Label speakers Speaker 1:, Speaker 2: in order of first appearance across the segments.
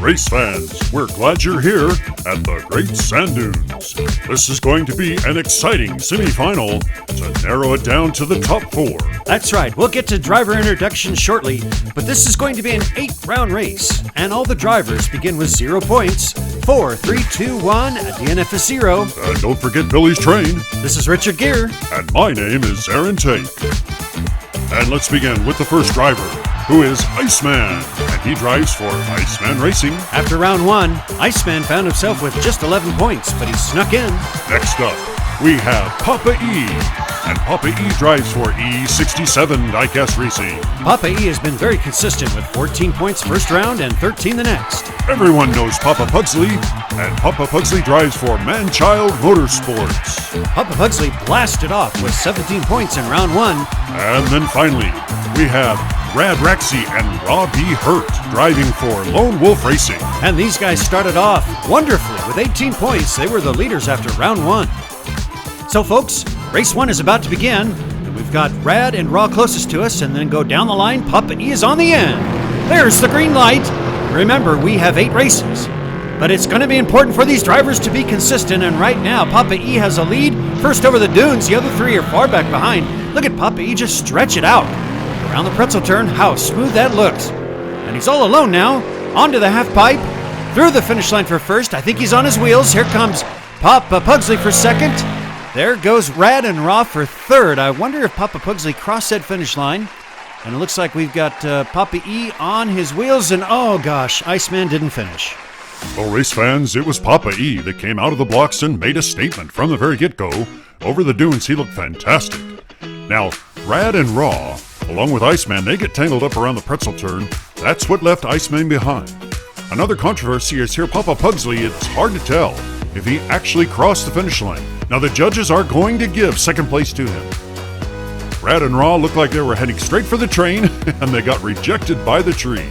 Speaker 1: race fans, we're glad you're here at the Great Sand Dunes. This is going to be an exciting semifinal to narrow it down to the top 4.
Speaker 2: That's right, we'll get to driver introductions shortly, but this is going to be an 8-round race, and all the drivers begin with 0 points. 4, 3, 2, 1, a DNF is 0.
Speaker 1: And don't forget Billy's train.
Speaker 2: This is Richard Gere.
Speaker 1: And my name is Aaron Tate. And let's begin with the first driver, who is Iceman, and he drives for Iceman Racing.
Speaker 2: After round 1, Iceman found himself with just 11 points, but he snuck in.
Speaker 1: Next up, we have Papa E, and Papa E drives for E67 Diecast Racing.
Speaker 2: Papa E has been very consistent with 14 points first round and 13 the next.
Speaker 1: Everyone knows Papa Pugsley, and Papa Pugsley drives for Man-Child Motorsports.
Speaker 2: Papa Pugsley blasted off with 17 points in round 1.
Speaker 1: And then finally, we have Brad Raxey and Rob B. Hurt driving for Lone Wolf Racing.
Speaker 2: And these guys started off wonderfully with 18 points. They were the leaders after round 1. So folks, race 1 is about to begin. And we've got Rad and Raw closest to us, and then go down the line. Papa E is on the end. There's the green light. Remember, we have 8 races. But it's going to be important for these drivers to be consistent, and right now, Papa E has a lead. First over the dunes, the other 3 are far back behind. Look at Papa E just stretch it out. Around the pretzel turn, how smooth that looks. And he's all alone now, onto the half pipe, through the finish line for first. I think he's on his wheels. Here comes Papa Pugsley for second. There goes Rad and Raw for third. I wonder if Papa Pugsley crossed that finish line. And it looks like we've got Papa E on his wheels, and oh gosh, Iceman didn't finish.
Speaker 1: Well, race fans, it was Papa E that came out of the blocks and made a statement from the very get-go. Over the dunes, he looked fantastic. Now, Rad and Raw, along with Iceman, they get tangled up around the pretzel turn. That's what left Iceman behind. Another controversy is here Papa Pugsley. It's hard to tell if he actually crossed the finish line. Now, the judges are going to give second place to him. Rad and Raw looked like they were heading straight for the train, and they got rejected by the tree.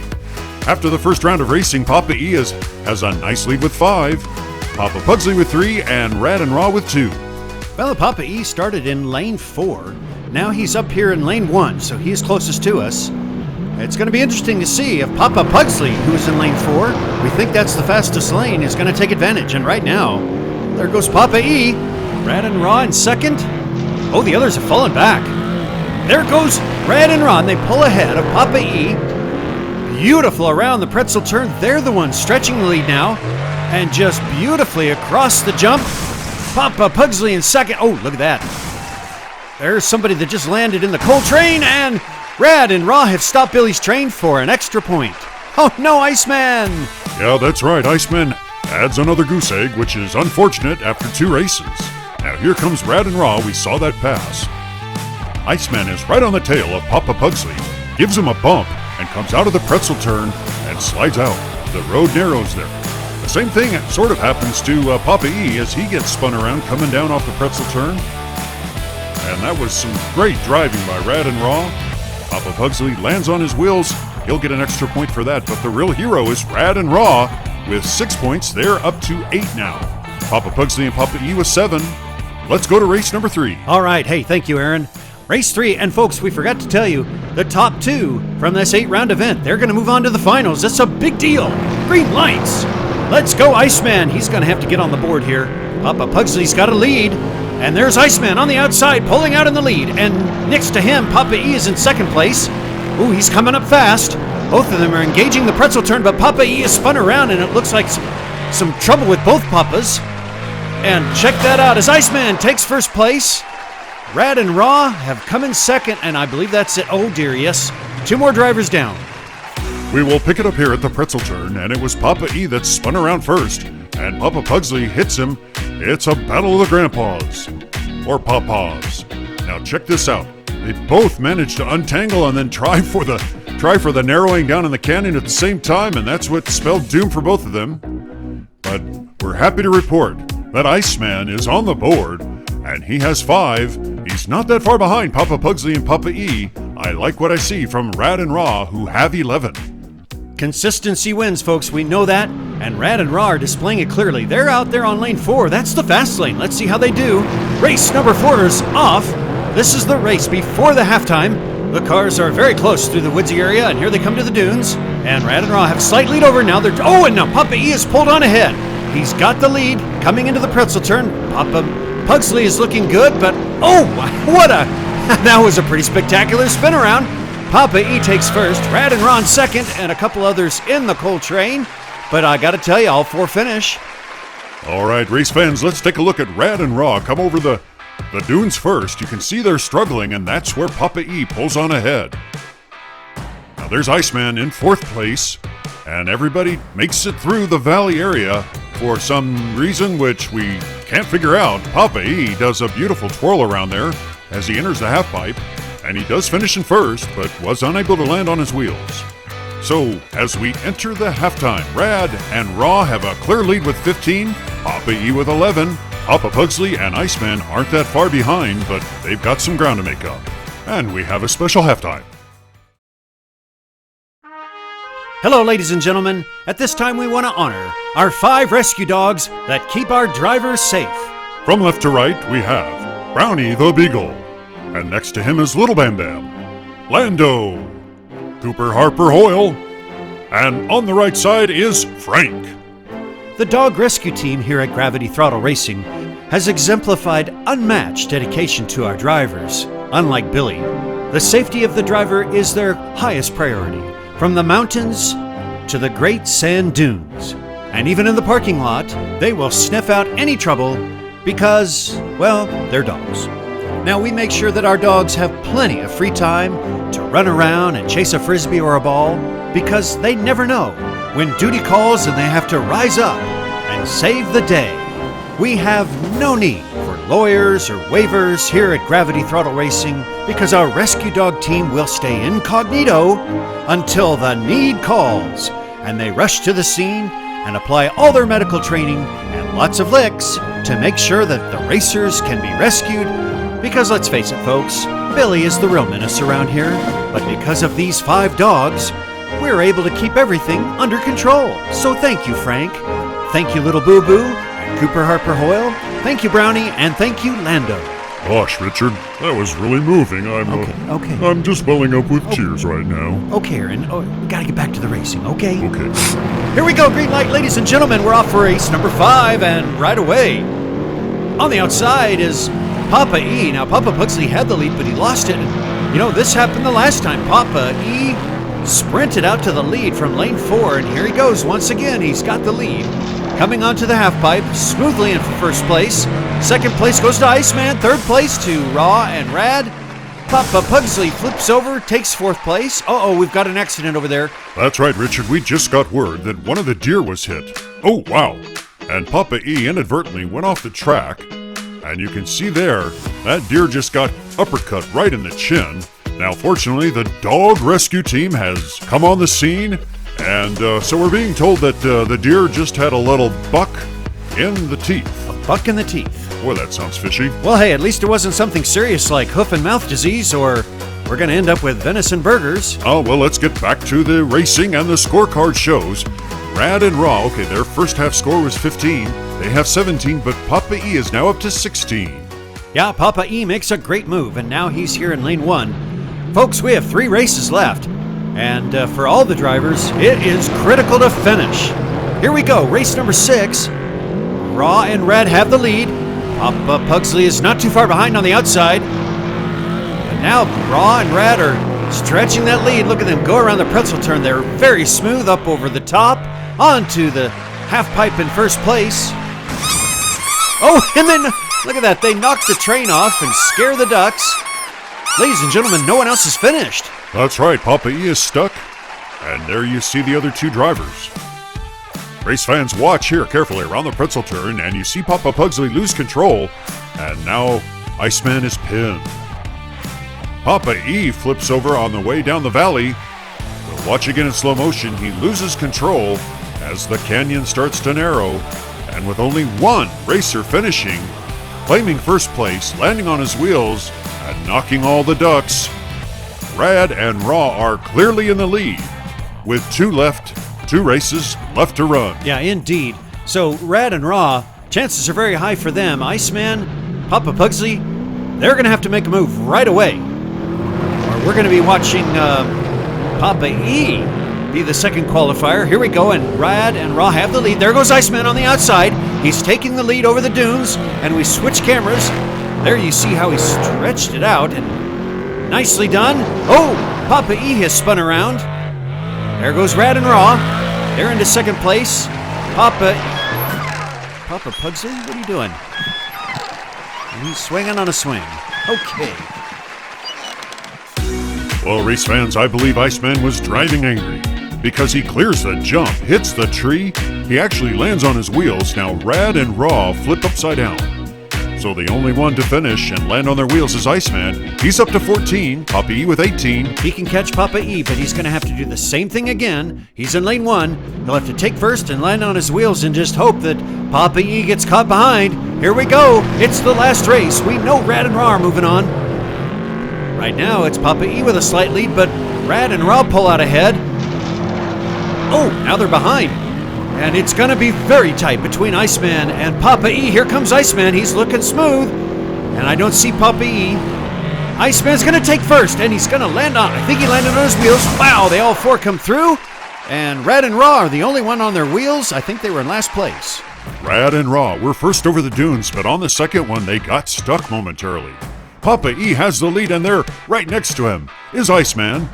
Speaker 1: After the first round of racing, Papa E has a nice lead with 5, Papa Pugsley with 3, and Rad and Raw with 2.
Speaker 2: Well, Papa E started in lane 4. Now he's up here in lane 1, so he's closest to us. It's going to be interesting to see if Papa Pugsley, who is in lane 4, we think that's the fastest lane, is going to take advantage. And right now, there goes Papa E. Rad and Raw in second. Oh, the others have fallen back. There goes Rad and Raw, and they pull ahead of Papa E. Beautiful around the pretzel turn. They're the ones stretching the lead now. And just beautifully across the jump, Papa Pugsley in second. Oh, look at that. There's somebody that just landed in the coal train, and Rad and Raw have stopped Billy's train for an extra point. Oh no, Iceman!
Speaker 1: Yeah, that's right. Iceman adds another goose egg, which is unfortunate after 2 races. Now here comes Rad and Raw. We saw that pass. Iceman is right on the tail of Papa Pugsley, gives him a bump, and comes out of the pretzel turn and slides out. The road narrows there. The same thing sort of happens to Papa E as he gets spun around coming down off the pretzel turn. And that was some great driving by Rad and Raw. Papa Pugsley lands on his wheels. He'll get an extra point for that, but the real hero is Rad and Raw with 6 points. They're up to 8 now. Papa Pugsley and Papa E with 7. Let's go to race number 3.
Speaker 2: All right, hey, thank you, Aaron. Race 3, and folks, we forgot to tell you, the top 2 from this 8-round event, they're going to move on to the finals. That's a big deal. Green lights. Let's go, Iceman. He's going to have to get on the board here. Papa Pugsley's got a lead, and there's Iceman on the outside, pulling out in the lead, and next to him, Papa E is in second place. Ooh, he's coming up fast. Both of them are engaging the pretzel turn, but Papa E is spun around, and it looks like some trouble with both Papas. And check that out as Iceman takes first place. Rad and Raw have come in second, and I believe that's it. Oh dear, yes. 2 more drivers down.
Speaker 1: We will pick it up here at the pretzel turn, and it was Papa E that spun around first, and Papa Pugsley hits him. It's a battle of the grandpas, or papas. Now check this out. They both managed to untangle and then try for the narrowing down in the canyon at the same time, and that's what spelled doom for both of them. But we're happy to report that Iceman is on the board, and he has 5. He's not that far behind Papa Pugsley and Papa E. I like what I see from Rad and Raw, who have 11.
Speaker 2: Consistency wins, folks. We know that. And Rad and Raw are displaying it clearly. They're out there on lane 4. That's the fast lane. Let's see how they do. Race number 4 is off. This is the race before the halftime. The cars are very close through the woodsy area, and here they come to the dunes. And Rad and Raw have a slight lead over. Now they're... Oh, and now Papa E is pulled on ahead. He's got the lead coming into the pretzel turn. Papa Pugsley is looking good, but... Oh, what a... That was a pretty spectacular spin around. Papa E takes first, Rad and Ron second, and a couple others in the Coltrane. But I got to tell you, all four finish.
Speaker 1: All right, race fans, let's take a look at Rad and Raw come over the dunes first. You can see they're struggling, and that's where Papa E pulls on ahead. Now there's Iceman in fourth place, and everybody makes it through the valley area for some reason which we can't figure out. Papa E does a beautiful twirl around there as he enters the half pipe, and he does finish in first, but was unable to land on his wheels. So, as we enter the halftime, Rad and Raw have a clear lead with 15, Papa E with 11. Papa Pugsley and Iceman aren't that far behind, but they've got some ground to make up. And we have a special halftime.
Speaker 2: Hello, ladies and gentlemen. At this time, we want to honor our 5 rescue dogs that keep our drivers safe.
Speaker 1: From left to right, we have Brownie the Beagle. And next to him is Little Bam Bam, Lando, Cooper Harper Hoyle, and on the right side is Frank.
Speaker 2: The dog rescue team here at Gravity Throttle Racing has exemplified unmatched dedication to our drivers. Unlike Billy, the safety of the driver is their highest priority, from the mountains to the great sand dunes. And even in the parking lot, they will sniff out any trouble because, well, they're dogs. Now, we make sure that our dogs have plenty of free time to run around and chase a frisbee or a ball, because they never know when duty calls and they have to rise up and save the day. We have no need for lawyers or waivers here at Gravity Throttle Racing, because our rescue dog team will stay incognito until the need calls, and they rush to the scene and apply all their medical training and lots of licks to make sure that the racers can be rescued. Because let's face it, folks, Billy is the real menace around here. But because of these 5 dogs, we're able to keep everything under control. So thank you, Frank. Thank you, Little Boo Boo, and Cooper Harper Hoyle. Thank you, Brownie, and thank you, Lando.
Speaker 1: Gosh, Richard, that was really moving.
Speaker 2: Okay.
Speaker 1: I'm just welling up with tears right now.
Speaker 2: Okay, Aaron. Oh, we gotta get back to the racing, okay?
Speaker 1: Okay.
Speaker 2: Here we go, green light, ladies and gentlemen. We're off for race number 5, and right away, on the outside is Papa E. Now, Papa Pugsley had the lead, but he lost it. You know, this happened the last time. Papa E sprinted out to the lead from lane 4, and here he goes once again. He's got the lead. Coming onto the half pipe, smoothly in for first place. Second place goes to Iceman. Third place to Raw and Rad. Papa Pugsley flips over, takes fourth place. Uh-oh, we've got an accident over there.
Speaker 1: That's right, Richard. We just got word that one of the deer was hit. Oh, wow. And Papa E inadvertently went off the track. And you can see there, that deer just got uppercut right in the chin. Now, fortunately, the dog rescue team has come on the scene, and so we're being told that the deer just had a little buck in the teeth.
Speaker 2: A buck in the teeth.
Speaker 1: Boy, that sounds fishy.
Speaker 2: Well, hey, at least it wasn't something serious like hoof and mouth disease, or we're going to end up with venison burgers.
Speaker 1: Oh, well, let's get back to the racing, and the scorecard shows Rad and Raw, okay, their first half score was 15. They have 17, but Papa E is now up to 16.
Speaker 2: Yeah, Papa E makes a great move, and now he's here in lane 1. Folks, we have 3 races left, and for all the drivers, it is critical to finish. Here we go, race number 6. Raw and Rad have the lead. Papa Pugsley is not too far behind on the outside. But now Raw and Rad are stretching that lead. Look at them go around the pretzel turn. They're very smooth up over the top, onto the half pipe in first place. Oh, and then look at that. They knock the train off and scare the ducks. Ladies and gentlemen, no one else is finished.
Speaker 1: That's right, Papa E is stuck. And there you see the other 2 drivers. Race fans, watch here carefully around the pretzel turn, and you see Papa Pugsley lose control, and now Iceman is pinned. Papa E flips over on the way down the valley. But watch again in slow motion, he loses control as the canyon starts to narrow, and with only 1 racer finishing, claiming first place, landing on his wheels, and knocking all the ducks, Rad and Raw are clearly in the lead, with 2 races left to run.
Speaker 2: Yeah, indeed. So Rad and Raw, chances are very high for them. Iceman, Papa Pugsley, they're going to have to make a move right away. Or we're going to be watching Papa E be the second qualifier. Here we go, and Rad and Raw have the lead. There goes Iceman on the outside. He's taking the lead over the dunes, and we switch cameras. There you see how he stretched it out, and nicely done. Oh, Papa E has spun around. There goes Rad and Raw. They're into second place. Papa Pugsley, what are you doing? He's swinging on a swing. Okay.
Speaker 1: Well, race fans, I believe Iceman was driving angry because he clears the jump, hits the tree. He actually lands on his wheels. Now Rad and Raw flip upside down. So the only one to finish and land on their wheels is Iceman. He's up to 14, Papa E with 18.
Speaker 2: He can catch Papa E, but he's going to have to do the same thing again. He's in lane 1. He'll have to take first and land on his wheels and just hope that Papa E gets caught behind. Here we go. It's the last race. We know Rad and Raw are moving on. Right now, it's Papa E with a slight lead, but Rad and Raw pull out ahead. Oh, now they're behind. And it's going to be very tight between Iceman and Papa E. Here comes Iceman. He's looking smooth. And I don't see Papa E. Iceman's going to take first, and he's going to land on. I think he landed on his wheels. Wow, they all four come through. And Rad and Raw are the only one on their wheels. I think they were in last place.
Speaker 1: Rad and Raw were first over the dunes, but on the second one, they got stuck momentarily. Papa E has the lead, and there, right next to him, is Iceman.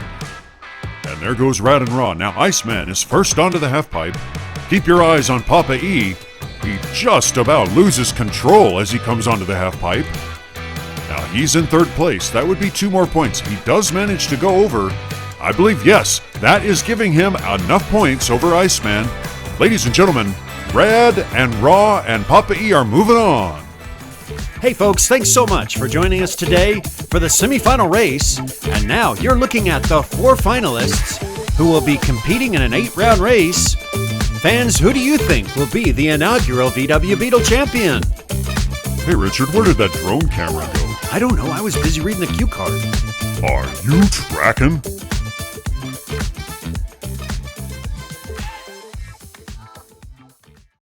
Speaker 1: And there goes Rad and Raw. Now Iceman is first onto the half pipe. Keep your eyes on Papa E. He just about loses control as he comes onto the half pipe. Now he's in third place. That would be 2 more points. He does manage to go over. I believe, yes, that is giving him enough points over Iceman. Ladies and gentlemen, Rad and Raw and Papa E are moving on.
Speaker 2: Hey folks, thanks so much for joining us today for the semifinal race. And now you're looking at the 4 finalists who will be competing in an 8-round race. Fans, who do you think will be the inaugural VW Beetle champion?
Speaker 1: Hey Richard, where did that drone camera go?
Speaker 2: I don't know, I was busy reading the cue card.
Speaker 1: Are you tracking?